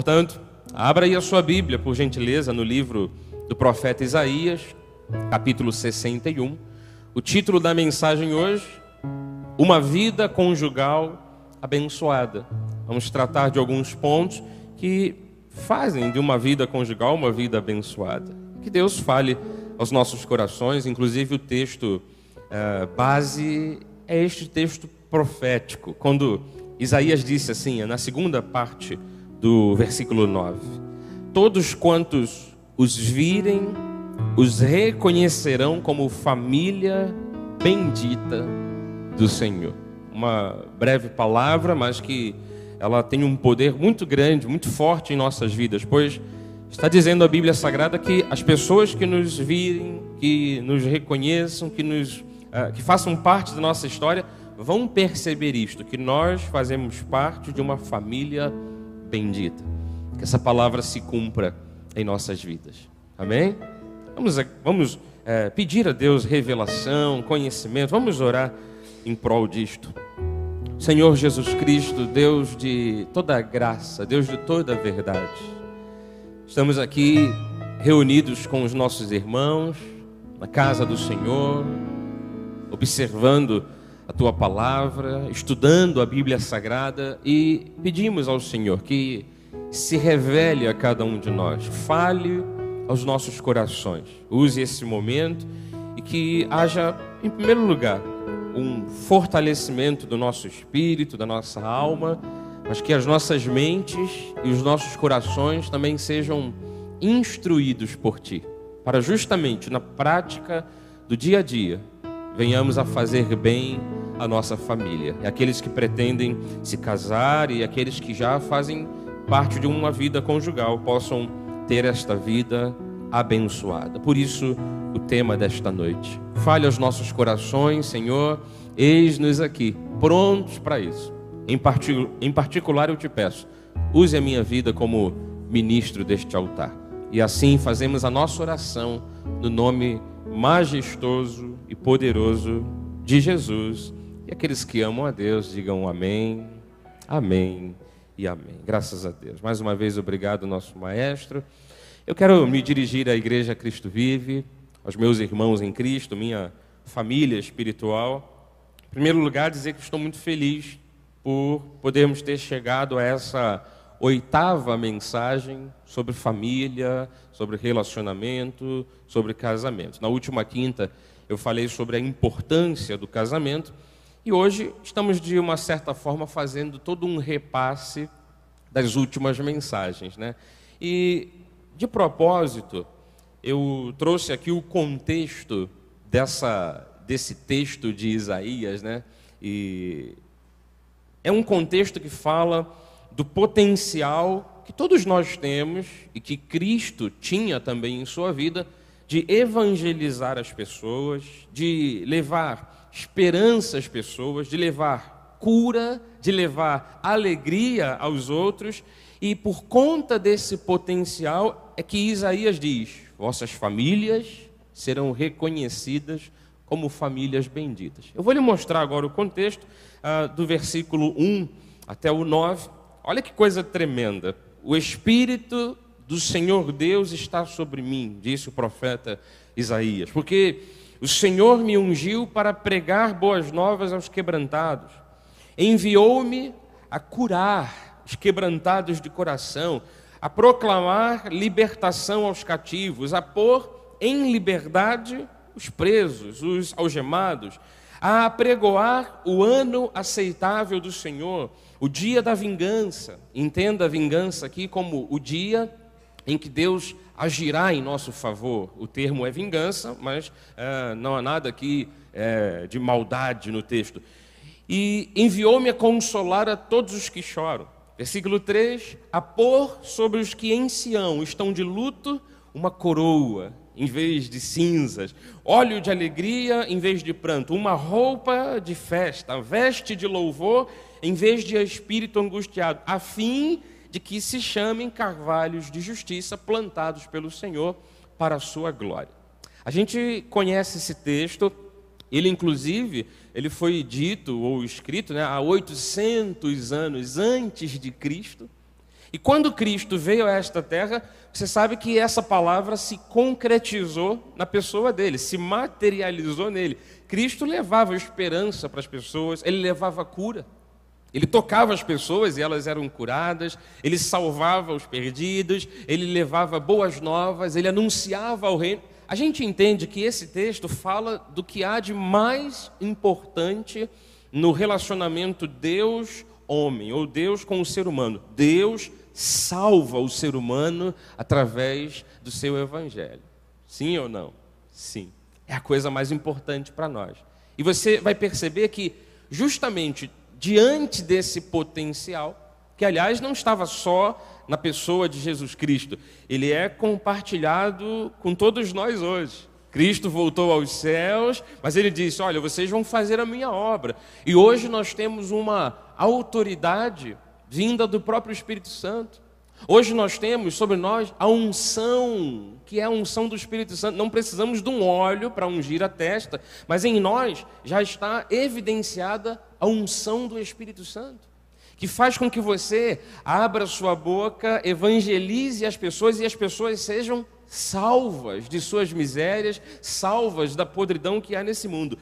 Portanto, abra aí a sua Bíblia, por gentileza, no livro do profeta Isaías, capítulo 61. O título da mensagem hoje: Uma vida conjugal abençoada. Vamos tratar de alguns pontos que fazem de uma vida conjugal uma vida abençoada. Que Deus fale aos nossos corações. Inclusive o texto base é este texto profético, quando Isaías disse assim, na segunda parte do versículo 9: Todos quantos os virem, os reconhecerão como família bendita do Senhor. Uma breve palavra, mas que ela tem um poder muito grande, muito forte em nossas vidas, pois está dizendo a Bíblia Sagrada que as pessoas que nos virem, que nos reconheçam, que façam parte da nossa história, vão perceber isto, que nós fazemos parte de uma família bendita. Que essa palavra se cumpra em nossas vidas. Amém? Vamos pedir a Deus revelação, conhecimento. Vamos orar em prol disto. Senhor Jesus Cristo, Deus de toda a graça, Deus de toda a verdade, estamos aqui reunidos com os nossos irmãos na casa do Senhor, observando a Tua palavra, estudando a Bíblia Sagrada, e pedimos ao Senhor que se revele a cada um de nós, fale aos nossos corações, use esse momento e que haja, em primeiro lugar, um fortalecimento do nosso espírito, da nossa alma, mas que as nossas mentes e os nossos corações também sejam instruídos por Ti, para justamente na prática do dia a dia venhamos a fazer bem a nossa família, e aqueles que pretendem se casar e aqueles que já fazem parte de uma vida conjugal possam ter esta vida abençoada. Por isso, o tema desta noite: fale aos nossos corações, Senhor, eis-nos aqui, prontos para isso. Em particular, eu te peço, use a minha vida como ministro deste altar. E assim fazemos a nossa oração no nome majestoso e poderoso de Jesus. E aqueles que amam a Deus, digam amém, amém e amém. Graças a Deus. Mais uma vez, obrigado, nosso maestro. Eu quero me dirigir à Igreja Cristo Vive, aos meus irmãos em Cristo, minha família espiritual. Em primeiro lugar, dizer que estou muito feliz por podermos ter chegado a essa 8ª mensagem sobre família, sobre relacionamento, sobre casamento. Na última quinta eu falei sobre a importância do casamento e hoje estamos, de uma certa forma, fazendo todo um repasse das últimas mensagens, né? E, de propósito, eu trouxe aqui o contexto desse texto de Isaías, né? E é um contexto que fala do potencial que todos nós temos e que Cristo tinha também em sua vida de evangelizar as pessoas, de levar esperança às pessoas, de levar cura, de levar alegria aos outros. E por conta desse potencial é que Isaías diz: vossas famílias serão reconhecidas como famílias benditas. Eu vou lhe mostrar agora o contexto do versículo 1 até o 9. Olha que coisa tremenda. O Espírito do Senhor Deus está sobre mim, disse o profeta Isaías, porque o Senhor me ungiu para pregar boas novas aos quebrantados. Enviou-me a curar os quebrantados de coração, a proclamar libertação aos cativos, a pôr em liberdade os presos, os algemados, a apregoar o ano aceitável do Senhor, o dia da vingança. Entenda a vingança aqui como o dia em que Deus agirá em nosso favor. O termo é vingança, mas não há nada aqui de maldade no texto. E enviou-me a consolar a todos os que choram. Versículo 3, a pôr sobre os que em Sião estão de luto uma coroa em vez de cinzas, óleo de alegria em vez de pranto, uma roupa de festa, veste de louvor em vez de espírito angustiado, a fim de que se chamem carvalhos de justiça plantados pelo Senhor para a sua glória. A gente conhece esse texto, ele inclusive, ele foi dito ou escrito, há 800 anos antes de Cristo, E quando Cristo veio a esta terra, você sabe que essa palavra se concretizou na pessoa dele, se materializou nele. Cristo levava esperança para as pessoas, ele levava cura. Ele tocava as pessoas e elas eram curadas, ele salvava os perdidos, ele levava boas novas, ele anunciava o reino. A gente entende que esse texto fala do que há de mais importante no relacionamento Deus-homem, ou Deus com o ser humano. Deus salva o ser humano através do seu evangelho. Sim ou não? Sim. É a coisa mais importante para nós. E você vai perceber que justamente diante desse potencial, que aliás não estava só na pessoa de Jesus Cristo, ele é compartilhado com todos nós hoje. Cristo voltou aos céus, mas ele disse, olha, vocês vão fazer a minha obra. E hoje nós temos uma autoridade vinda do próprio Espírito Santo. Hoje nós temos sobre nós a unção, que é a unção do Espírito Santo. Não precisamos de um óleo para ungir a testa, mas em nós já está evidenciada a unção do Espírito Santo, que faz com que você abra sua boca, evangelize as pessoas e as pessoas sejam salvas de suas misérias, salvas da podridão que há nesse mundo.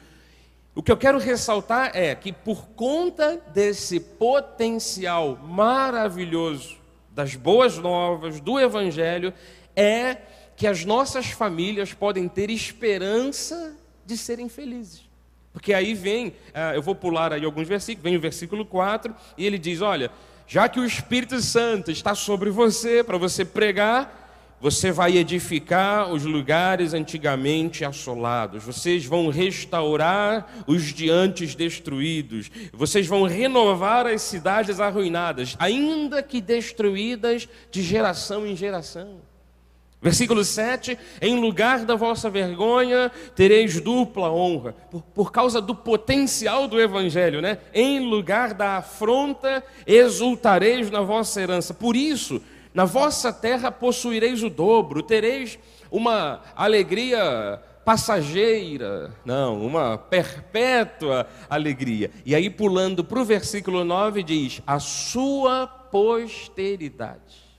O que eu quero ressaltar é que por conta desse potencial maravilhoso das boas novas, do Evangelho, é que as nossas famílias podem ter esperança de serem felizes. Porque aí vem, eu vou pular aí alguns versículos, vem o versículo 4, e ele diz, olha, já que o Espírito Santo está sobre você, para você pregar, você vai edificar os lugares antigamente assolados, vocês vão restaurar os de antes destruídos, vocês vão renovar as cidades arruinadas, ainda que destruídas de geração em geração. Versículo 7, em lugar da vossa vergonha, tereis dupla honra, por causa do potencial do Evangelho, né? Em lugar da afronta, exultareis na vossa herança. Por isso, na vossa terra possuireis o dobro, tereis uma alegria passageira, não, uma perpétua alegria. E aí pulando para o versículo 9 diz, a sua posteridade.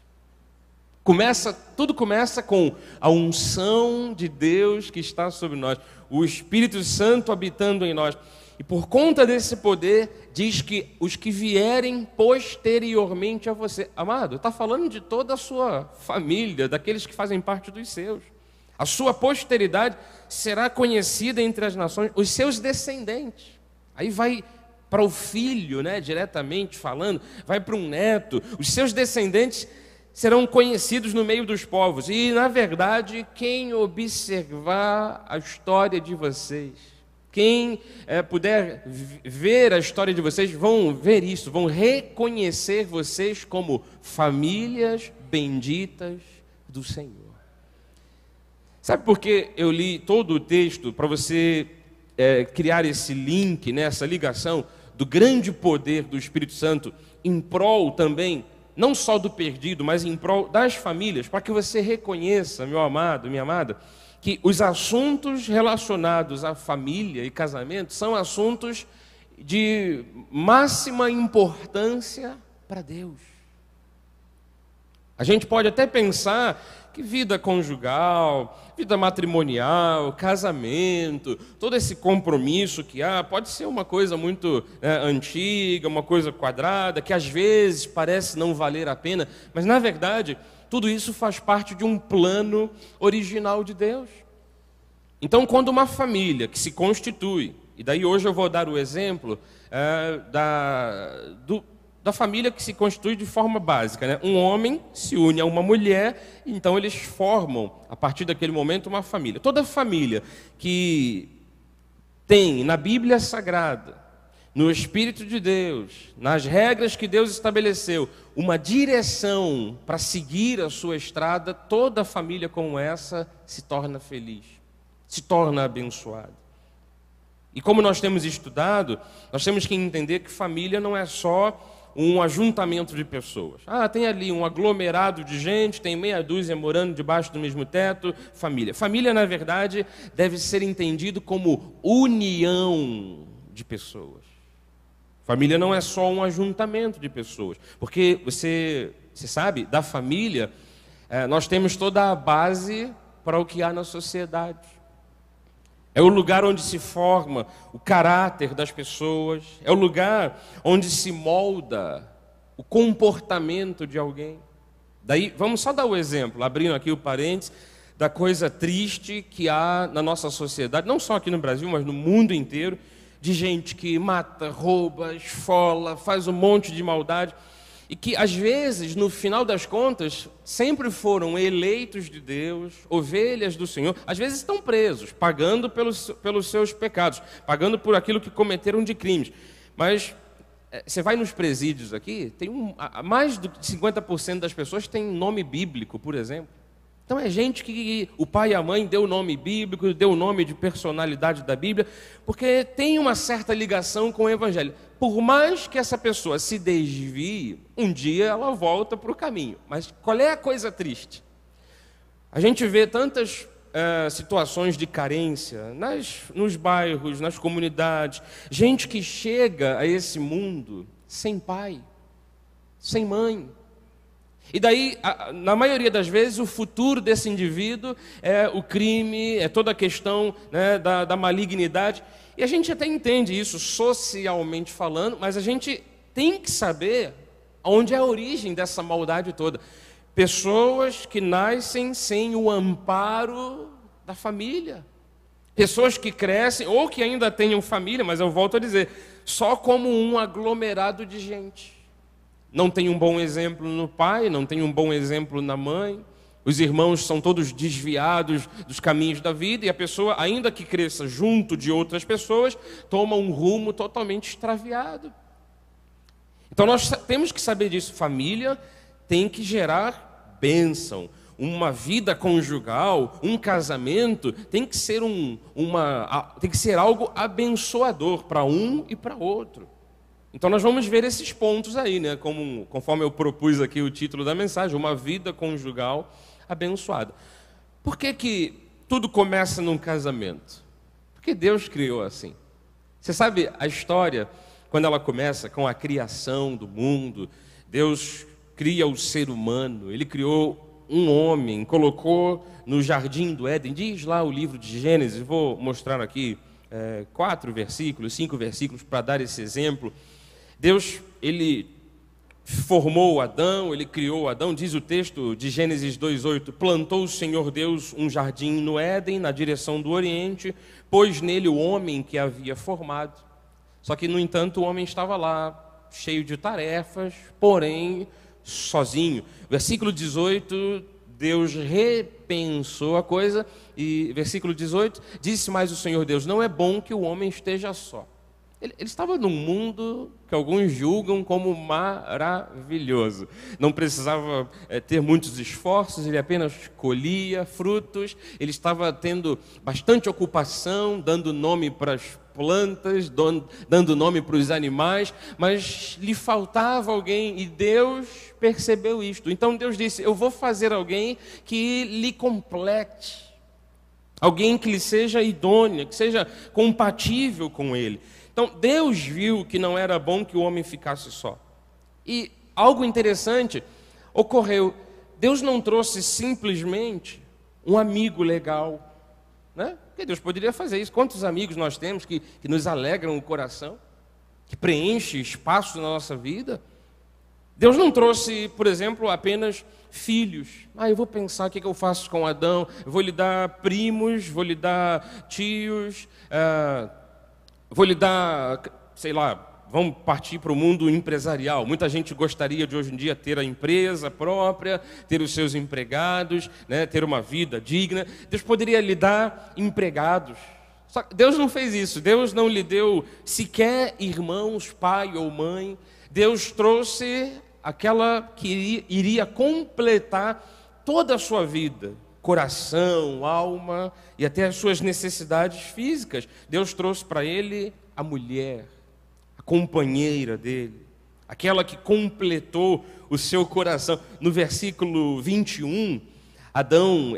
Tudo começa com a unção de Deus que está sobre nós, o Espírito Santo habitando em nós. E por conta desse poder, diz que os que vierem posteriormente a você. Amado, está falando de toda a sua família, daqueles que fazem parte dos seus. A sua posteridade será conhecida entre as nações, os seus descendentes. Aí vai para o filho, né, diretamente falando, vai para um neto. Os seus descendentes serão conhecidos no meio dos povos. E, na verdade, quem observar a história de vocês, quem puder ver a história de vocês, vão ver isso, vão reconhecer vocês como famílias benditas do Senhor. Sabe por que eu li todo o texto? Para você criar esse link, né, essa ligação do grande poder do Espírito Santo em prol também, não só do perdido, mas em prol das famílias, para que você reconheça, meu amado, minha amada, que os assuntos relacionados à família e casamento são assuntos de máxima importância para Deus. A gente pode até pensar que vida conjugal, vida matrimonial, casamento, todo esse compromisso que há, pode ser uma coisa muito antiga, uma coisa quadrada, que às vezes parece não valer a pena, mas na verdade tudo isso faz parte de um plano original de Deus. Então, quando uma família que se constitui, e daí hoje eu vou dar o exemplo da família que se constitui de forma básica, né? Um homem se une a uma mulher, então eles formam, a partir daquele momento, uma família. Toda família que tem na Bíblia Sagrada, no Espírito de Deus, nas regras que Deus estabeleceu, uma direção para seguir a sua estrada, toda família como essa se torna feliz, se torna abençoada. E como nós temos estudado, nós temos que entender que família não é só um ajuntamento de pessoas. Tem ali um aglomerado de gente, tem meia dúzia morando debaixo do mesmo teto, família. Família, na verdade, deve ser entendido como união de pessoas. Família não é só um ajuntamento de pessoas, porque você você sabe, da família, nós temos toda a base para o que há na sociedade. É o lugar onde se forma o caráter das pessoas, é o lugar onde se molda o comportamento de alguém. Daí, vamos só dar o exemplo, abrindo aqui o parênteses, da coisa triste que há na nossa sociedade, não só aqui no Brasil, mas no mundo inteiro, de gente que mata, rouba, esfola, faz um monte de maldade, e que às vezes, no final das contas, sempre foram eleitos de Deus, ovelhas do Senhor, às vezes estão presos, pagando pelos seus pecados, pagando por aquilo que cometeram de crimes. Mas você vai nos presídios aqui, tem mais de 50% das pessoas têm nome bíblico, por exemplo. Então é gente que o pai e a mãe deu o nome bíblico, deu o nome de personalidade da Bíblia, porque tem uma certa ligação com o Evangelho. Por mais que essa pessoa se desvie, um dia ela volta para o caminho. Mas qual é a coisa triste? A gente vê tantas situações de carência nos bairros, nas comunidades, gente que chega a esse mundo sem pai, sem mãe. E daí, na maioria das vezes, o futuro desse indivíduo é o crime, é toda a questão, né, da malignidade. E a gente até entende isso socialmente falando, mas a gente tem que saber onde é a origem dessa maldade toda. Pessoas que nascem sem o amparo da família. Pessoas que crescem, ou que ainda tenham família, mas eu volto a dizer, só como um aglomerado de gente. Não tem um bom exemplo no pai, não tem um bom exemplo na mãe. Os irmãos são todos desviados dos caminhos da vida, e a pessoa, ainda que cresça junto de outras pessoas, toma um rumo totalmente extraviado. Então nós temos que saber disso. Família tem que gerar bênção. Uma vida conjugal, um casamento, tem que ser, tem que ser algo abençoador para um e para outro. Então nós vamos ver esses pontos aí, né? Conforme eu propus aqui o título da mensagem, uma vida conjugal abençoada. Por que tudo começa num casamento? Porque Deus criou assim. Você sabe a história, quando ela começa com a criação do mundo, Deus cria o ser humano, Ele criou um homem, colocou no jardim do Éden, diz lá o livro de Gênesis, vou mostrar aqui 5 versículos para dar esse exemplo. Deus, Ele formou Adão, Ele criou Adão, diz o texto de Gênesis 2:8, plantou o Senhor Deus um jardim no Éden, na direção do Oriente, pôs nele o homem que havia formado. Só que, no entanto, o homem estava lá, cheio de tarefas, porém, sozinho. Versículo 18, Deus repensou a coisa, e versículo 18, disse mais o Senhor Deus, não é bom que o homem esteja só. Ele estava num mundo que alguns julgam como maravilhoso. Não precisava ter muitos esforços, ele apenas colhia frutos. Ele estava tendo bastante ocupação, dando nome para as plantas, dando nome para os animais, mas lhe faltava alguém e Deus percebeu isto. Então Deus disse, eu vou fazer alguém que lhe complete. Alguém que lhe seja idôneo, que seja compatível com ele. Então, Deus viu que não era bom que o homem ficasse só. E algo interessante ocorreu. Deus não trouxe simplesmente um amigo legal, né? Porque Deus poderia fazer isso. Quantos amigos nós temos que nos alegram o coração, que preenchem espaço na nossa vida? Deus não trouxe, por exemplo, apenas filhos. Eu vou pensar o que eu faço com Adão. Eu vou lhe dar primos, vou lhe dar tios, vou lhe dar, sei lá, vamos partir para o mundo empresarial. Muita gente gostaria de hoje em dia ter a empresa própria, ter os seus empregados, né, ter uma vida digna. Deus poderia lhe dar empregados. Só que Deus não fez isso. Deus não lhe deu sequer irmãos, pai ou mãe. Deus trouxe aquela que iria completar toda a sua vida. Coração, alma e até as suas necessidades físicas. Deus trouxe para ele a mulher, a companheira dele, aquela que completou o seu coração. No versículo 21, Adão,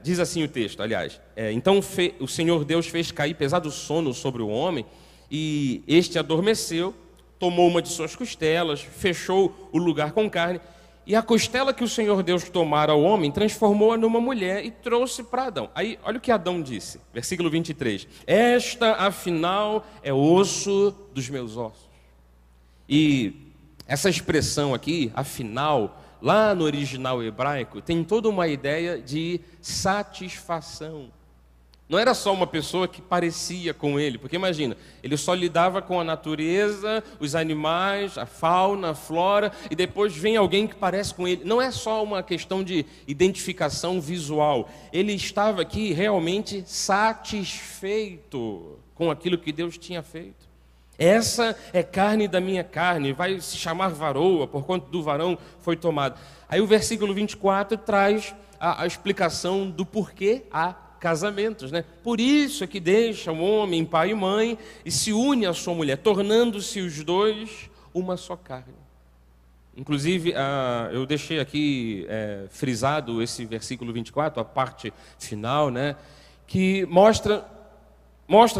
diz assim o texto, aliás, então o Senhor Deus fez cair pesado sono sobre o homem e este adormeceu, tomou uma de suas costelas, fechou o lugar com carne E a costela que o Senhor Deus tomara ao homem, transformou-a numa mulher e trouxe para Adão. Aí, olha o que Adão disse, versículo 23. Esta, afinal, é osso dos meus ossos. E essa expressão aqui, afinal, lá no original hebraico, tem toda uma ideia de satisfação. Não era só uma pessoa que parecia com ele, porque imagina, ele só lidava com a natureza, os animais, a fauna, a flora, e depois vem alguém que parece com ele. Não é só uma questão de identificação visual. Ele estava aqui realmente satisfeito com aquilo que Deus tinha feito. Essa é carne da minha carne, vai se chamar varoa, por conta do varão foi tomado. Aí o versículo 24 traz a explicação do porquê há casamentos, né? Por isso é que deixa o homem pai e mãe e se une à sua mulher, tornando-se os dois uma só carne. Inclusive, eu deixei aqui frisado esse versículo 24, a parte final, né? Que mostra,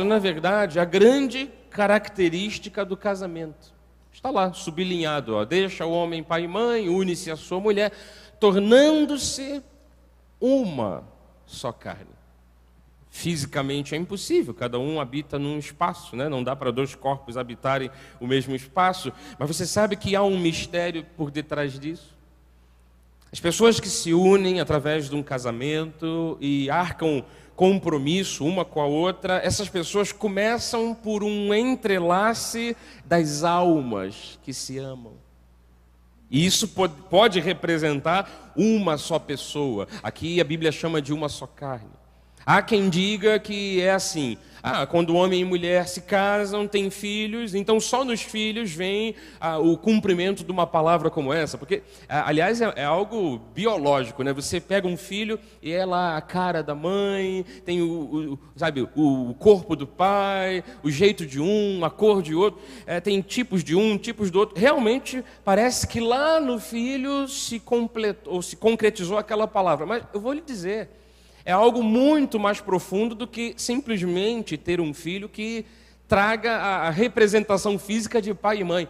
na verdade, a grande característica do casamento. Está lá, sublinhado, ó, deixa o homem pai e mãe, une-se à sua mulher, tornando-se uma só carne. Fisicamente é impossível, cada um habita num espaço, né? Não dá para dois corpos habitarem o mesmo espaço, mas você sabe que há um mistério por detrás disso? As pessoas que se unem através de um casamento e arcam compromisso uma com a outra, essas pessoas começam por um entrelace das almas que se amam. E isso pode representar uma só pessoa. Aqui a Bíblia chama de uma só carne. Há quem diga que é assim, quando homem e mulher se casam, têm filhos, então só nos filhos vem o cumprimento de uma palavra como essa, porque, aliás, é algo biológico, né? Você pega um filho e é lá a cara da mãe, tem o corpo do pai, o jeito de um, a cor de outro, tem tipos de um, tipos do outro. Realmente parece que lá no filho se completou, ou se concretizou aquela palavra, mas eu vou lhe dizer, é algo muito mais profundo do que simplesmente ter um filho que traga a representação física de pai e mãe.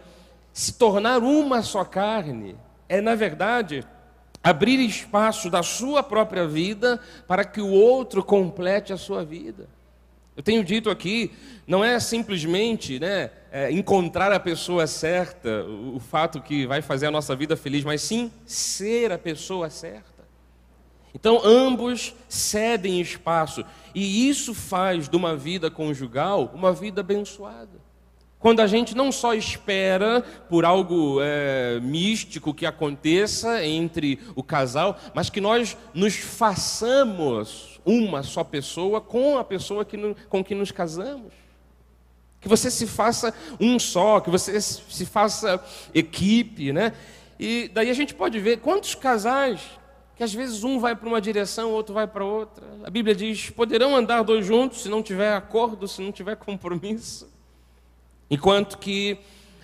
Se tornar uma só carne é, na verdade, abrir espaço da sua própria vida para que o outro complete a sua vida. Eu tenho dito aqui, não é simplesmente encontrar a pessoa certa, o fato que vai fazer a nossa vida feliz, mas sim ser a pessoa certa. Então, ambos cedem espaço, e isso faz de uma vida conjugal uma vida abençoada. Quando a gente não só espera por algo místico que aconteça entre o casal, mas que nós nos façamos uma só pessoa com a pessoa com que nos casamos. Que você se faça um só, que você se faça equipe, né? E daí a gente pode ver quantos casais que às vezes um vai para uma direção, o outro vai para outra. A Bíblia diz, poderão andar dois juntos se não tiver acordo, se não tiver compromisso. Enquanto que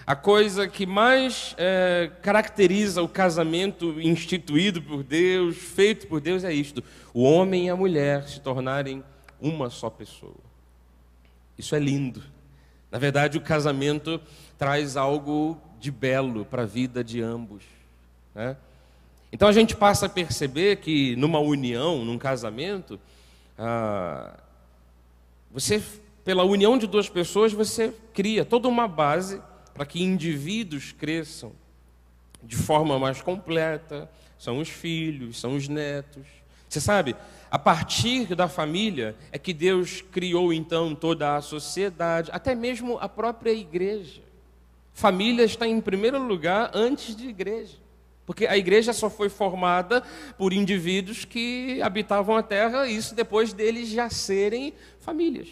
a coisa que mais caracteriza o casamento instituído por Deus, feito por Deus, é isto: o homem e a mulher se tornarem uma só pessoa. Isso é lindo. Na verdade, o casamento traz algo de belo para a vida de ambos, né? Então a gente passa a perceber que numa união, num casamento, pela união de duas pessoas, você cria toda uma base para que indivíduos cresçam de forma mais completa. São os filhos, são os netos. Você sabe, a partir da família é que Deus criou então toda a sociedade, até mesmo a própria igreja. Família está em primeiro lugar antes de igreja. Porque a igreja só foi formada por indivíduos que habitavam a terra, e isso depois deles já serem famílias.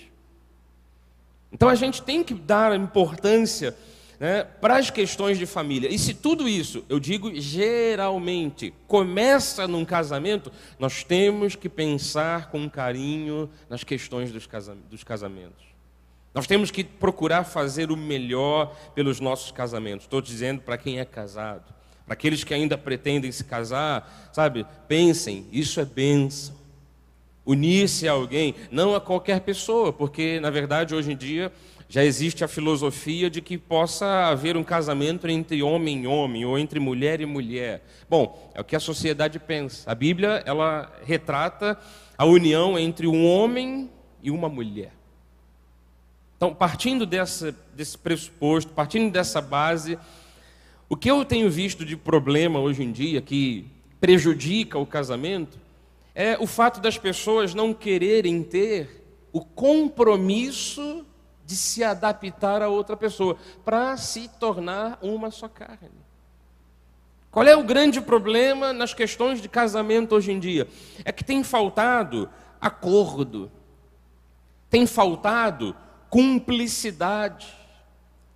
Então a gente tem que dar importância, né, para as questões de família. E se tudo isso, eu digo geralmente, começa num casamento, nós temos que pensar com carinho nas questões dos casamentos. Nós temos que procurar fazer o melhor pelos nossos casamentos. Estou dizendo para quem é casado. Para aqueles que ainda pretendem se casar, sabe, pensem, isso é bênção. Unir-se a alguém, não a qualquer pessoa, porque, na verdade, hoje em dia, Já existe a filosofia de que possa haver um casamento entre homem e homem, ou entre mulher e mulher. Bom, é o que a sociedade pensa. A Bíblia, ela retrata a união entre um homem e uma mulher. Então, partindo desse pressuposto, partindo dessa base, o que eu tenho visto de problema hoje em dia, que prejudica o casamento, é o fato das pessoas não quererem ter o compromisso de se adaptar a outra pessoa, para se tornar uma só carne. Qual é o grande problema nas questões de casamento hoje em dia? É que tem faltado acordo, tem faltado cumplicidade.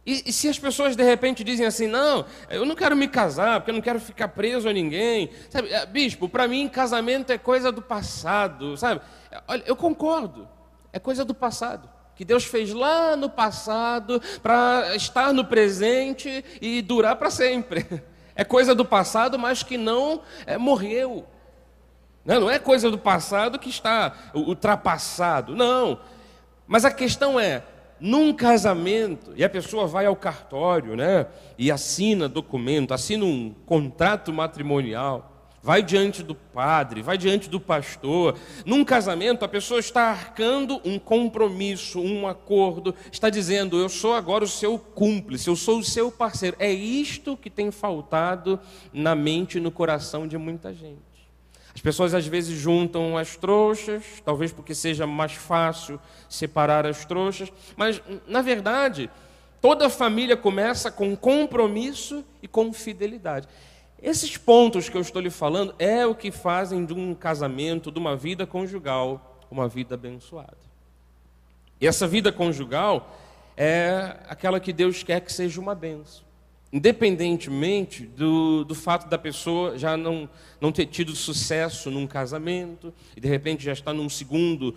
E se as pessoas de repente dizem assim, não, eu não quero me casar, porque eu não quero ficar preso a ninguém. Sabe, bispo, para mim casamento é coisa do passado, sabe? Olha, eu concordo, é coisa do passado. Que Deus fez lá no passado para estar no presente e durar para sempre. É coisa do passado, mas que não morreu. Não é coisa do passado que está ultrapassado, não. Mas a questão é, num casamento, e a pessoa vai ao cartório, né, e assina documento, assina um contrato matrimonial, vai diante do padre, vai diante do pastor. Num casamento, a pessoa está arcando um compromisso, um acordo, está dizendo, eu sou agora o seu cúmplice, eu sou o seu parceiro. É isto que tem faltado na mente e no coração de muita gente. As pessoas às vezes juntam as trouxas, talvez porque seja mais fácil separar as trouxas, mas, na verdade, toda família começa com compromisso e com fidelidade. Esses pontos que eu estou lhe falando é o que fazem de um casamento, de uma vida conjugal, uma vida abençoada. E essa vida conjugal é aquela que Deus quer que seja uma bênção. Independentemente do fato da pessoa já não ter tido sucesso num casamento, e de repente já está num segundo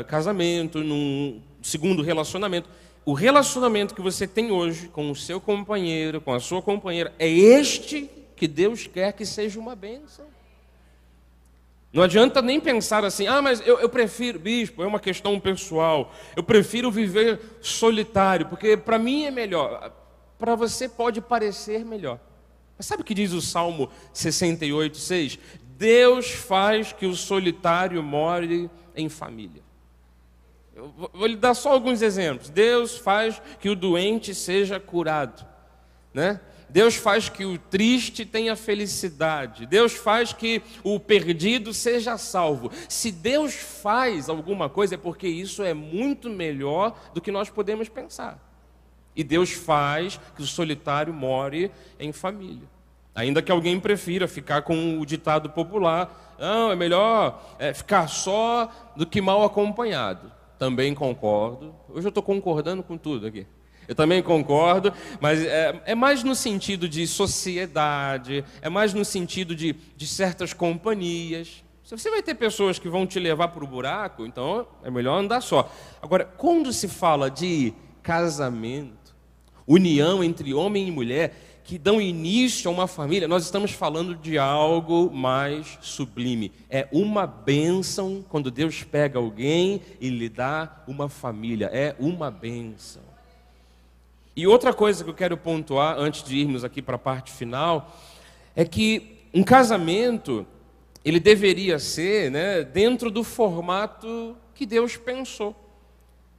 casamento, num segundo relacionamento. O relacionamento que você tem hoje com o seu companheiro, com a sua companheira, é este que Deus quer que seja uma bênção. Não adianta nem pensar assim, mas eu prefiro, bispo, é uma questão pessoal, eu prefiro viver solitário, porque para mim é melhor. Para você pode parecer melhor. Mas sabe o que diz o Salmo 68:6? Deus faz que o solitário more em família. Eu vou lhe dar só alguns exemplos. Deus faz que o doente seja curado, né? Deus faz que o triste tenha felicidade. Deus faz que o perdido seja salvo. Se Deus faz alguma coisa, é porque isso é muito melhor do que nós podemos pensar. E Deus faz que o solitário more em família. Ainda que alguém prefira ficar com o ditado popular, não, é melhor ficar só do que mal acompanhado. Também concordo. Hoje eu estou concordando com tudo aqui. Eu também concordo, mas é mais no sentido de sociedade, é mais no sentido de certas companhias. Se você vai ter pessoas que vão te levar para o buraco, então é melhor andar só. Agora, quando se fala de casamento, união entre homem e mulher, que dão início a uma família, nós estamos falando de algo mais sublime. É uma bênção quando Deus pega alguém e lhe dá uma família. É uma bênção. E outra coisa que eu quero pontuar, antes de irmos aqui para a parte final, é que um casamento, ele deveria ser, né, dentro do formato que Deus pensou.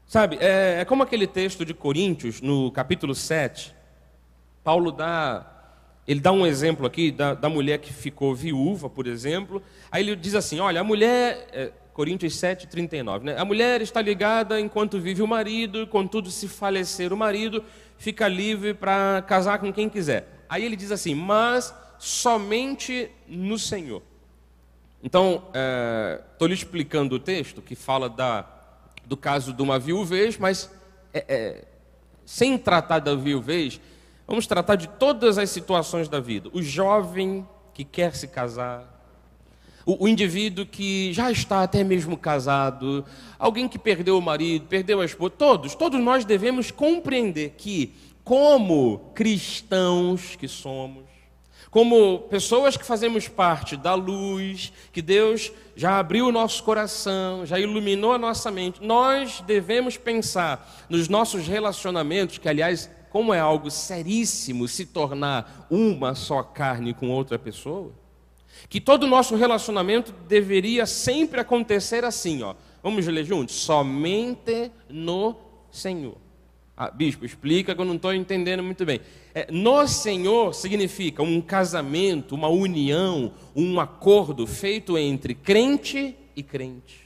Sabe, é como aquele texto de Coríntios, no capítulo 7, Paulo dá um exemplo aqui da mulher que ficou viúva, por exemplo. Aí ele diz assim, olha, a mulher, Coríntios 7, 39, né? A mulher está ligada enquanto vive o marido, contudo se falecer o marido, fica livre para casar com quem quiser. Aí ele diz assim, mas somente no Senhor. Então, estou lhe explicando o texto que fala do caso de uma viuvez, mas sem tratar da viuvez, vamos tratar de todas as situações da vida. O jovem que quer se casar, o indivíduo que já está até mesmo casado, alguém que perdeu o marido, perdeu a esposa, todos nós devemos compreender que, como cristãos que somos, como pessoas que fazemos parte da luz, que Deus já abriu o nosso coração, já iluminou a nossa mente, nós devemos pensar nos nossos relacionamentos, que aliás, como é algo seríssimo se tornar uma só carne com outra pessoa, que todo o nosso relacionamento deveria sempre acontecer assim, ó. Vamos ler juntos? Somente no Senhor. Bispo, explica que eu não estou entendendo muito bem. No Senhor significa um casamento, uma união, um acordo feito entre crente e crente,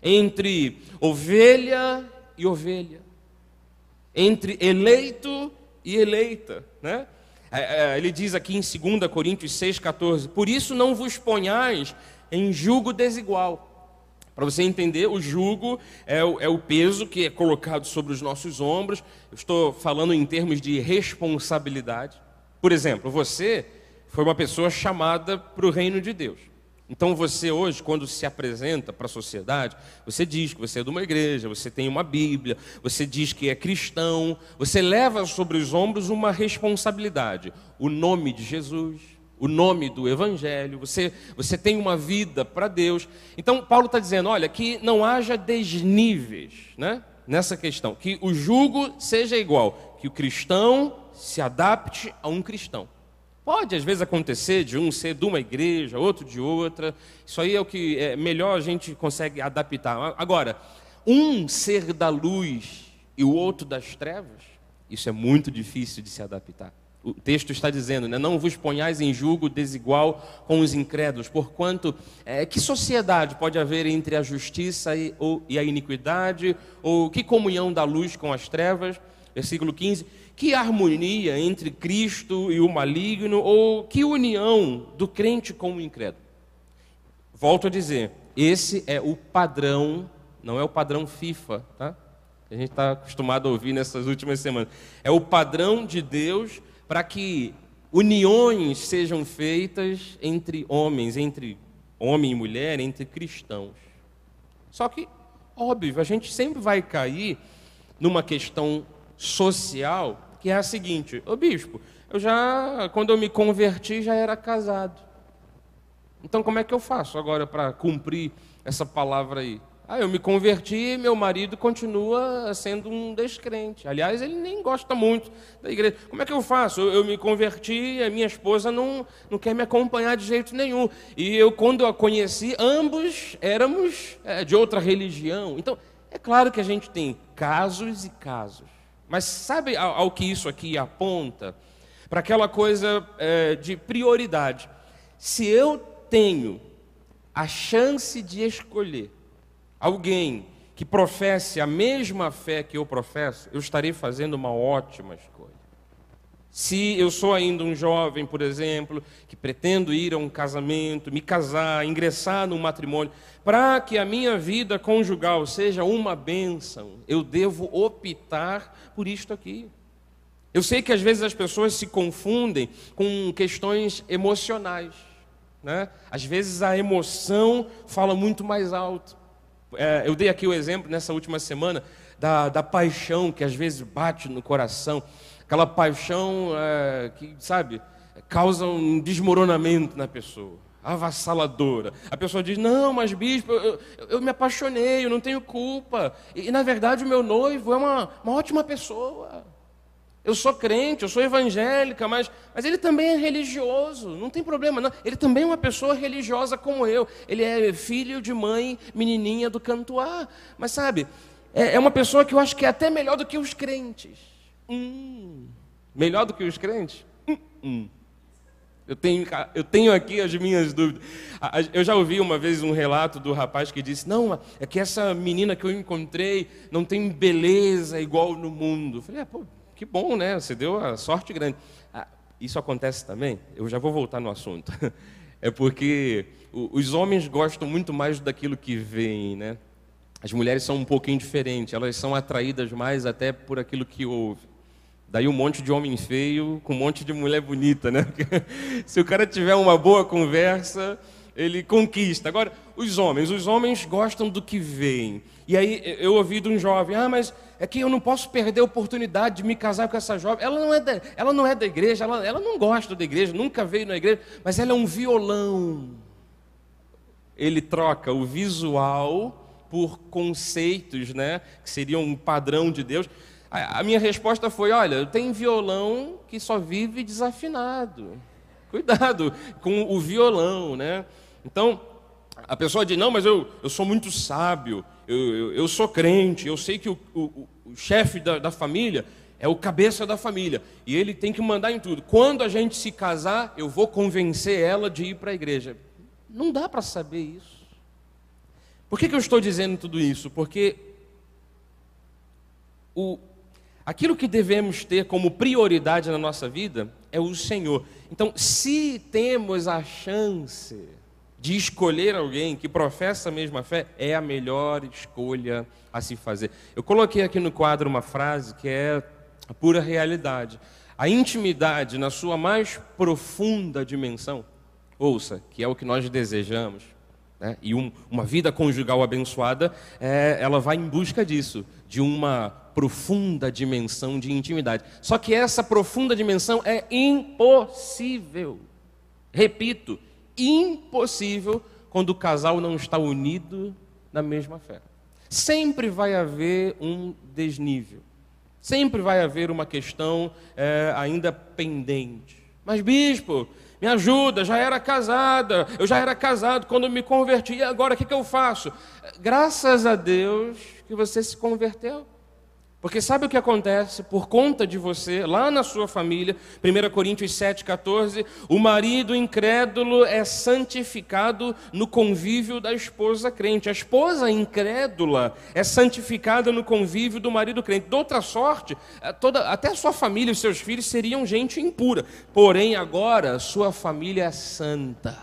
entre ovelha e ovelha, entre eleito e eleita, né? Ele diz aqui em 2 Coríntios 6,14: por isso não vos ponhais em jugo desigual. Para você entender, o jugo é o peso que é colocado sobre os nossos ombros. Eu estou falando em termos de responsabilidade. Por exemplo, você foi uma pessoa chamada para o reino de Deus. Então você hoje, quando se apresenta para a sociedade, você diz que você é de uma igreja, você tem uma Bíblia, você diz que é cristão, você leva sobre os ombros uma responsabilidade. O nome de Jesus, o nome do Evangelho, você tem uma vida para Deus. Então Paulo está dizendo, olha, que não haja desníveis, né, nessa questão, que o jugo seja igual, que o cristão se adapte a um cristão. Pode às vezes acontecer de um ser de uma igreja, outro de outra, isso aí é o que é melhor a gente consegue adaptar. Agora, um ser da luz e o outro das trevas, isso é muito difícil de se adaptar. O texto está dizendo, né, não vos ponhais em julgo desigual com os incrédulos, porquanto, que sociedade pode haver entre a justiça e a iniquidade, ou que comunhão da luz com as trevas? Versículo 15, que harmonia entre Cristo e o maligno, ou que união do crente com o incrédulo? Volto a dizer, esse é o padrão, não é o padrão FIFA, tá? A gente está acostumado a ouvir nessas últimas semanas. É o padrão de Deus para que uniões sejam feitas entre homens, entre homem e mulher, entre cristãos. Só que, óbvio, a gente sempre vai cair numa questão social, que é a seguinte: ô bispo, quando eu me converti, já era casado. Então como é que eu faço agora para cumprir essa palavra aí? Eu me converti e meu marido continua sendo um descrente. Aliás, ele nem gosta muito da igreja. Como é que eu faço? Eu me converti e a minha esposa não quer me acompanhar de jeito nenhum. E quando eu a conheci, ambos éramos de outra religião. Então, é claro que a gente tem casos e casos. Mas sabe ao que isso aqui aponta? Para aquela coisa de prioridade. Se eu tenho a chance de escolher alguém que professe a mesma fé que eu professo, eu estarei fazendo uma ótima escolha. Se eu sou ainda um jovem, por exemplo, que pretendo ir a um casamento, me casar, ingressar num matrimônio, para que a minha vida conjugal seja uma bênção, eu devo optar por isto aqui. Eu sei que às vezes as pessoas se confundem com questões emocionais, né? Às vezes a emoção fala muito mais alto. Eu dei aqui o exemplo nessa última semana da paixão que às vezes bate no coração, aquela paixão que, sabe, causa um desmoronamento na pessoa, avassaladora. A pessoa diz, não, mas bispo, eu me apaixonei, eu não tenho culpa, e na verdade o meu noivo é uma ótima pessoa. Eu sou crente, eu sou evangélica, mas ele também é religioso, não tem problema não. Ele também é uma pessoa religiosa como eu. Ele é filho de mãe menininha do Cantuá. Mas sabe, é uma pessoa que eu acho que é até melhor do que os crentes. Melhor do que os crentes? Eu tenho aqui as minhas dúvidas. Eu já ouvi uma vez um relato do rapaz que disse, não, é que essa menina que eu encontrei não tem beleza igual no mundo. Eu falei, pô, que bom, né? Você deu a sorte grande. Isso acontece também? Eu já vou voltar no assunto. É porque os homens gostam muito mais daquilo que veem, né? As mulheres são um pouquinho diferentes. Elas são atraídas mais até por aquilo que ouvem. Daí um monte de homem feio com um monte de mulher bonita, né? Se o cara tiver uma boa conversa, ele conquista. Agora, os homens gostam do que veem. E aí eu ouvi de um jovem, mas é que eu não posso perder a oportunidade de me casar com essa jovem. Ela não é da igreja, ela não gosta da igreja, nunca veio na igreja, mas ela é um violão. Ele troca o visual por conceitos, né, que seriam um padrão de Deus. A minha resposta foi, olha, tem violão que só vive desafinado. Cuidado com o violão, né? Então, a pessoa diz, não, mas eu sou muito sábio, eu sou crente, eu sei que o chefe da família é o cabeça da família, e ele tem que mandar em tudo. Quando a gente se casar, eu vou convencer ela de ir para a igreja. Não dá para saber isso. Por que eu estou dizendo tudo isso? Porque aquilo que devemos ter como prioridade na nossa vida é o Senhor. Então, se temos a chance de escolher alguém que professa a mesma fé, é a melhor escolha a se fazer. Eu coloquei aqui no quadro uma frase que é a pura realidade. A intimidade, na sua mais profunda dimensão, ouça, que é o que nós desejamos, né? E uma vida conjugal abençoada, ela vai em busca disso, de uma profunda dimensão de intimidade. Só que essa profunda dimensão é impossível. Repito, impossível quando o casal não está unido na mesma fé. Sempre vai haver um desnível. Sempre vai haver uma questão ainda pendente. Mas, bispo, me ajuda, eu já era casado quando me converti, e agora o que eu faço? Graças a Deus que você se converteu. Porque sabe o que acontece? Por conta de você, lá na sua família, 1 Coríntios 7,14, o marido incrédulo é santificado no convívio da esposa crente. A esposa incrédula é santificada no convívio do marido crente. De outra sorte, até a sua família e os seus filhos seriam gente impura. Porém, agora, sua família é santa.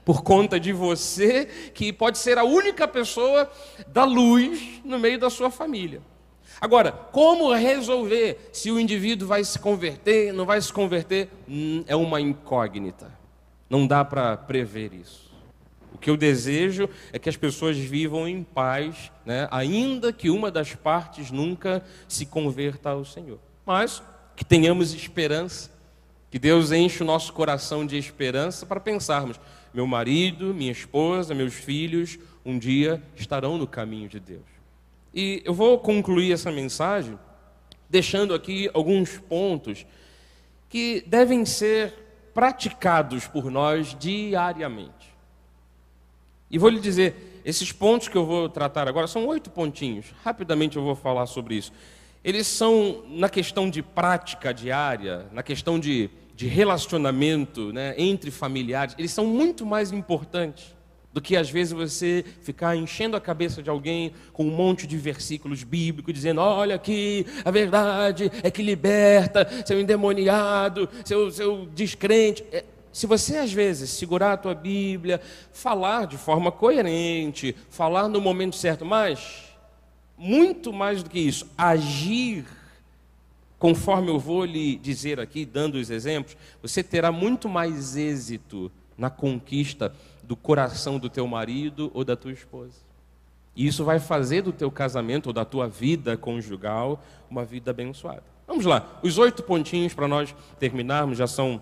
Por conta de você, que pode ser a única pessoa da luz no meio da sua família. Agora, como resolver se o indivíduo vai se converter, não vai se converter? É uma incógnita. Não dá para prever isso. O que eu desejo é que as pessoas vivam em paz, né? Ainda que uma das partes nunca se converta ao Senhor. Mas que tenhamos esperança, que Deus enche o nosso coração de esperança para pensarmos, meu marido, minha esposa, meus filhos, um dia estarão no caminho de Deus. E eu vou concluir essa mensagem deixando aqui alguns pontos que devem ser praticados por nós diariamente. E vou lhe dizer, esses pontos que eu vou tratar agora são 8 pontinhos. Rapidamente eu vou falar sobre isso. Eles são na questão de prática diária, na questão de relacionamento, né, entre familiares, eles são muito mais importantes do que às vezes você ficar enchendo a cabeça de alguém com um monte de versículos bíblicos, dizendo, olha aqui, a verdade é que liberta, seu endemoniado, seu descrente. Se você às vezes segurar a tua Bíblia, falar de forma coerente, falar no momento certo, mas muito mais do que isso, agir conforme eu vou lhe dizer aqui, dando os exemplos, você terá muito mais êxito na conquista do coração do teu marido ou da tua esposa. E isso vai fazer do teu casamento ou da tua vida conjugal uma vida abençoada. Vamos lá, os 8 pontinhos para nós terminarmos, já são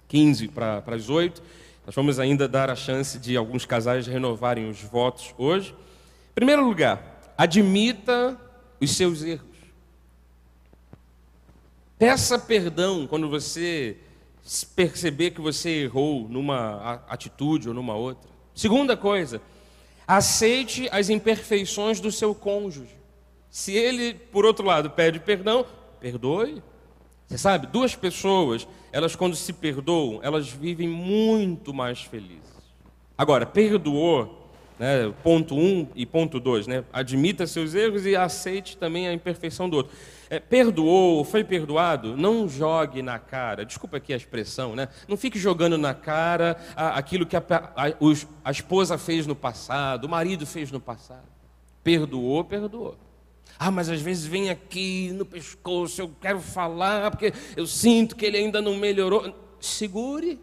15 para as 8. Nós vamos ainda dar a chance de alguns casais renovarem os votos hoje. Em primeiro lugar, admita os seus erros. Peça perdão quando você perceber que você errou numa atitude ou numa outra. Segunda coisa, aceite as imperfeições do seu cônjuge. Se ele, por outro lado, pede perdão, perdoe. Você sabe, 2 pessoas, elas quando se perdoam, elas vivem muito mais felizes. Agora, perdoou, né, ponto 1 e ponto 2, né, admita seus erros e aceite também a imperfeição do outro. Perdoou, foi perdoado, não jogue na cara, desculpa aqui a expressão, né? Não fique jogando na cara aquilo que a esposa fez no passado, o marido fez no passado. Perdoou, perdoou. Mas às vezes vem aqui no pescoço, eu quero falar, porque eu sinto que ele ainda não melhorou. Segure.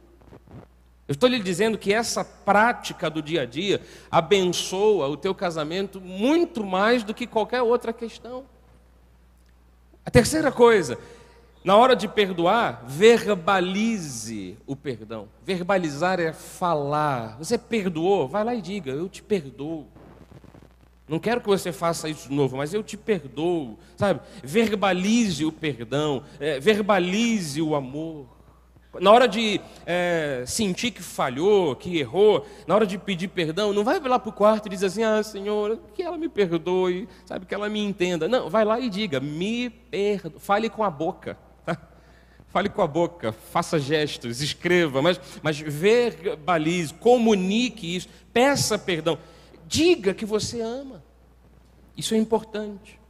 Eu estou lhe dizendo que essa prática do dia a dia abençoa o teu casamento muito mais do que qualquer outra questão. A terceira coisa, na hora de perdoar, verbalize o perdão. Verbalizar é falar. Você perdoou? Vai lá e diga, eu te perdoo. Não quero que você faça isso de novo, mas eu te perdoo, sabe? Verbalize o perdão, verbalize o amor. Na hora de sentir que falhou, que errou, na hora de pedir perdão, não vai lá para o quarto e dizer assim, Senhor, que ela me perdoe, sabe, que ela me entenda. Não, vai lá e diga, me perdoe. Fale com a boca, tá? Fale com a boca, faça gestos, escreva, mas verbalize, comunique isso, peça perdão. Diga que você ama. Isso é importante.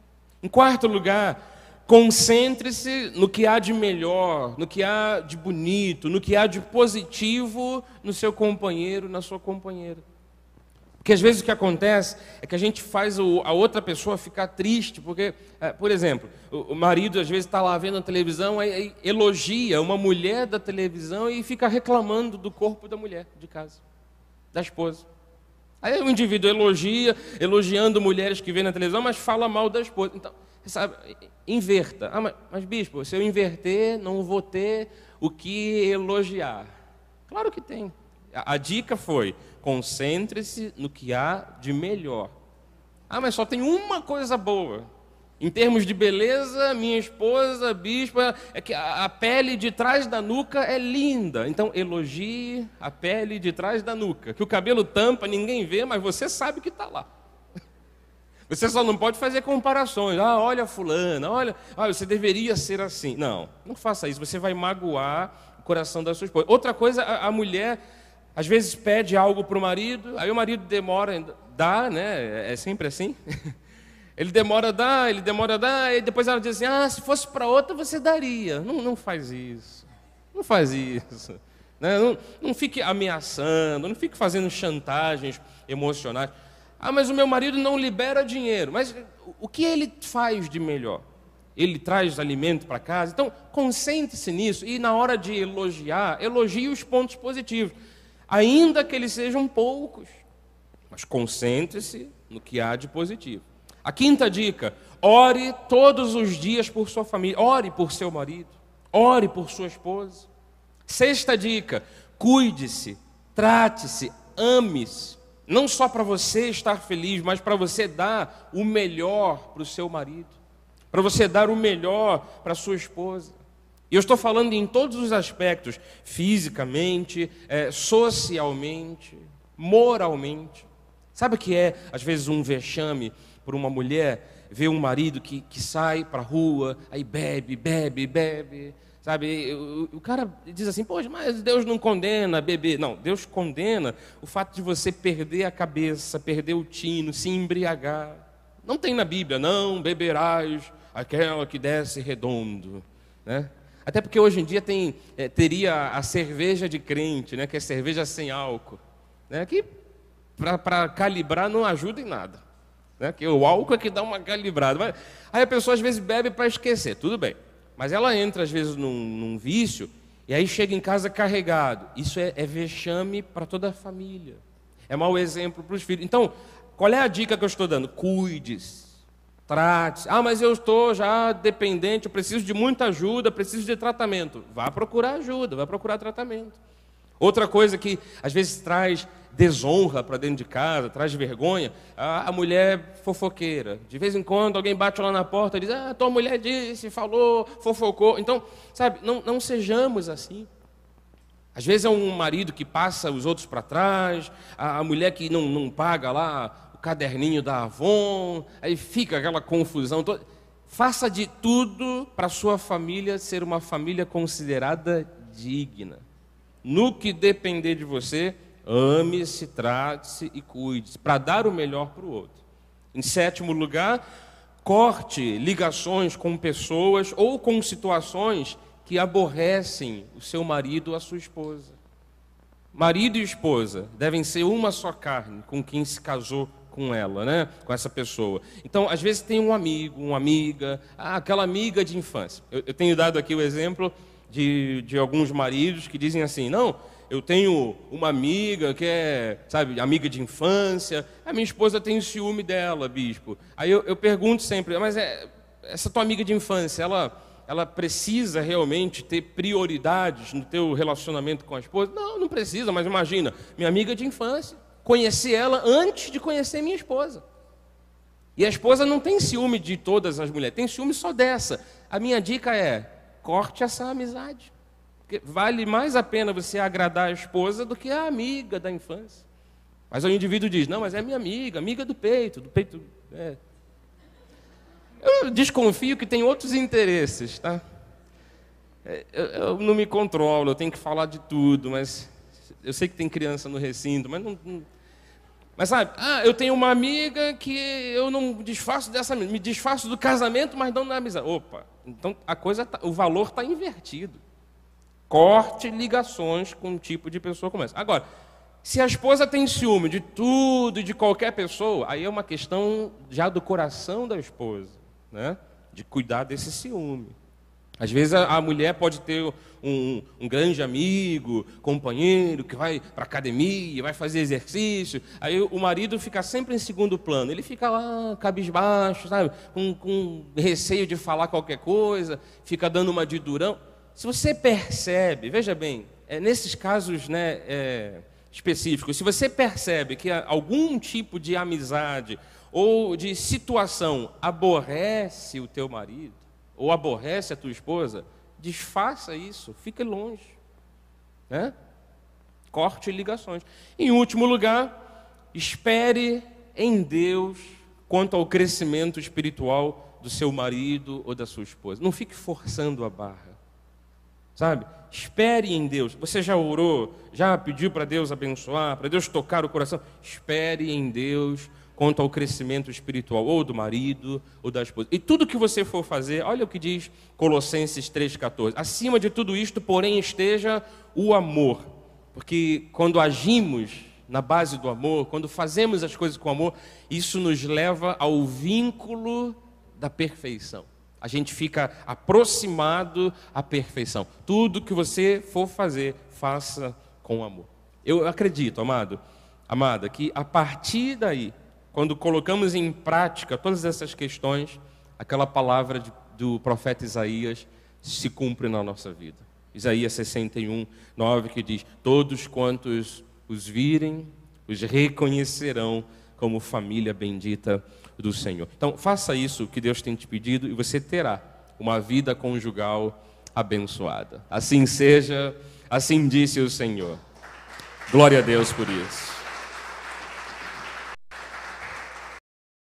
Em quarto lugar, concentre-se no que há de melhor, no que há de bonito, no que há de positivo no seu companheiro, na sua companheira. Porque às vezes o que acontece é que a gente faz a outra pessoa ficar triste, porque, por exemplo, o marido às vezes está lá vendo a televisão, aí elogia uma mulher da televisão e fica reclamando do corpo da mulher de casa, da esposa. Aí o indivíduo elogiando mulheres que vê na televisão, mas fala mal da esposa. Então, sabe, inverta. Mas bispo, se eu inverter, não vou ter o que elogiar. Claro que tem. A dica foi, concentre-se no que há de melhor. Mas só tem uma coisa boa. Em termos de beleza, minha esposa, bispo, é que a pele de trás da nuca é linda. Então, elogie a pele de trás da nuca. Que o cabelo tampa, ninguém vê, mas você sabe que está lá. Você só não pode fazer comparações. Olha fulana, olha, você deveria ser assim. Não faça isso. Você vai magoar o coração da sua esposa. Outra coisa, a mulher, às vezes, pede algo para o marido, aí o marido demora, dá, né? É sempre assim. Ele demora a dar, e depois ela diz assim, se fosse para outra, você daria. Não faz isso. Não faz isso. Né? Não fique ameaçando, não fique fazendo chantagens emocionais. Mas o meu marido não libera dinheiro. Mas o que ele faz de melhor? Ele traz alimento para casa? Então, concentre-se nisso. E na hora de elogiar, elogie os pontos positivos. Ainda que eles sejam poucos. Mas concentre-se no que há de positivo. A quinta dica, ore todos os dias por sua família. Ore por seu marido. Ore por sua esposa. Sexta dica, cuide-se, trate-se, ame-se. Não só para você estar feliz, mas para você dar o melhor para o seu marido. Para você dar o melhor para a sua esposa. E eu estou falando em todos os aspectos, fisicamente, socialmente, moralmente. Sabe o que é, às vezes, um vexame por uma mulher ver um marido que sai para a rua, aí bebe, sabe? O cara diz assim, poxa, mas Deus não condena beber. Não, Deus condena o fato de você perder a cabeça, perder o tino, se embriagar. Não tem na Bíblia, não beberás aquela que desce redondo, né? Até porque hoje em dia teria a cerveja de crente, né? Que é cerveja sem álcool, né? Que para calibrar não ajuda em nada. Né? Que o álcool é que dá uma calibrada. Aí a pessoa às vezes bebe para esquecer, tudo bem. Mas ela entra às vezes num vício e aí chega em casa carregado. Isso é vexame para toda a família. É mau exemplo para os filhos. Então, qual é a dica que eu estou dando? Cuide-se, trate-se. Mas eu estou já dependente, eu preciso de muita ajuda, preciso de tratamento. Vá procurar ajuda, vá procurar tratamento. Outra coisa que às vezes traz desonra para dentro de casa, traz vergonha, a mulher fofoqueira. De vez em quando alguém bate lá na porta e diz, tua mulher disse, falou, fofocou. Então, sabe, não sejamos assim. Às vezes é um marido que passa os outros para trás, a mulher que não paga lá o caderninho da Avon, aí fica aquela confusão toda. Faça de tudo para a sua família ser uma família considerada digna. No que depender de você, ame-se, trate-se e cuide-se, para dar o melhor para o outro. Em sétimo lugar, corte ligações com pessoas ou com situações que aborrecem o seu marido ou a sua esposa. Marido e esposa devem ser uma só carne com quem se casou com ela, né? Com essa pessoa. Então, às vezes tem um amigo, uma amiga, aquela amiga de infância. Eu tenho dado aqui o exemplo de alguns maridos que dizem assim, não, eu tenho uma amiga que é, sabe, amiga de infância, a minha esposa tem ciúme dela, bispo. Aí eu pergunto sempre, mas essa tua amiga de infância, ela precisa realmente ter prioridades no teu relacionamento com a esposa? Não, não precisa, mas imagina, minha amiga de infância, conheci ela antes de conhecer minha esposa. E a esposa não tem ciúme de todas as mulheres, tem ciúme só dessa. A minha dica é, corte essa amizade. Porque vale mais a pena você agradar a esposa do que a amiga da infância. Mas o indivíduo diz, não, mas é minha amiga do peito. Eu desconfio que tem outros interesses, tá? Eu não me controlo, eu tenho que falar de tudo, mas eu sei que tem criança no recinto, mas não. Mas sabe, eu tenho uma amiga que eu não me desfaço dessa, me desfaço do casamento, mas não da amizade. Opa, então o valor está invertido. Corte ligações com um tipo de pessoa como essa. Agora, se a esposa tem ciúme de tudo e de qualquer pessoa, aí é uma questão já do coração da esposa, né? De cuidar desse ciúme. Às vezes a mulher pode ter um grande amigo, companheiro, que vai para a academia, vai fazer exercício, aí o marido fica sempre em segundo plano, ele fica lá cabisbaixo, sabe? Com receio de falar qualquer coisa, fica dando uma de durão. Se você percebe, veja bem, nesses casos, né, específicos, se você percebe que algum tipo de amizade ou de situação aborrece o teu marido, ou aborrece a tua esposa, desfaça isso, fique longe, né? Corte ligações. Em último lugar, espere em Deus quanto ao crescimento espiritual do seu marido ou da sua esposa. Não fique forçando a barra, sabe? Espere em Deus. Você já orou, já pediu para Deus abençoar, para Deus tocar o coração? Espere em Deus quanto ao crescimento espiritual, ou do marido, ou da esposa. E tudo que você for fazer, olha o que diz Colossenses 3,14. Acima de tudo isto, porém, esteja o amor. Porque quando agimos na base do amor, quando fazemos as coisas com amor, isso nos leva ao vínculo da perfeição. A gente fica aproximado à perfeição. Tudo que você for fazer, faça com amor. Eu acredito, amado, amada, que a partir daí, quando colocamos em prática todas essas questões, aquela palavra do profeta Isaías se cumpre na nossa vida. Isaías 61, 9, que diz, todos quantos os virem, os reconhecerão como família bendita do Senhor. Então, faça isso que Deus tem te pedido e você terá uma vida conjugal abençoada. Assim seja, assim disse o Senhor. Glória a Deus por isso.